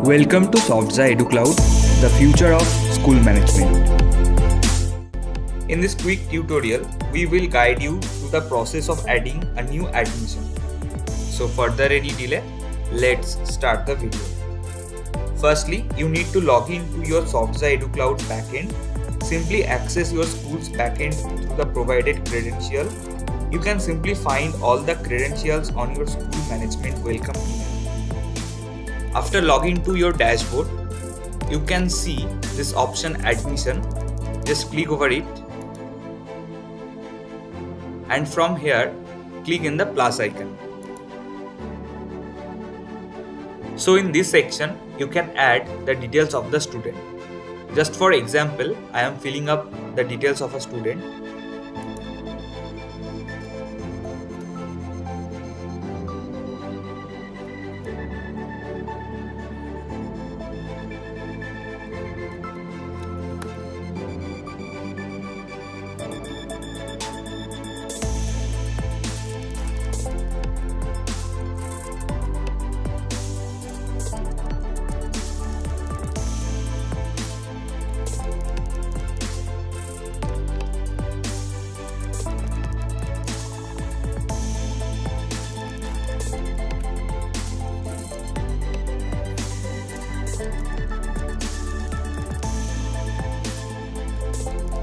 Welcome to Softxaa Edu Cloud, the future of school management. In this quick tutorial, we will guide you to the process of adding a new admission. So further any delay, let's start the video. Firstly, you need to log in to your Softxaa Edu Cloud backend. Simply access your school's backend through the provided credential. You can simply find all the credentials on your school management welcome email. After logging to your dashboard, you can see this option admission. Just click over it. And from here, click in the plus icon. So in this section, you can add the details of the student. Just for example, I am filling up the details of a student.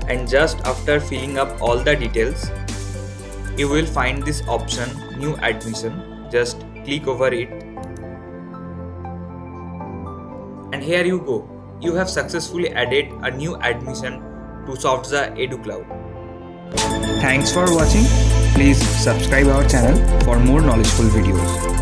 And just after filling up all the details, you will find this option new admission. Just click over it. And here you go. You have successfully added a new admission to Softxaa Edu Cloud. Thanks for watching. Please subscribe our channel for more knowledgeable videos.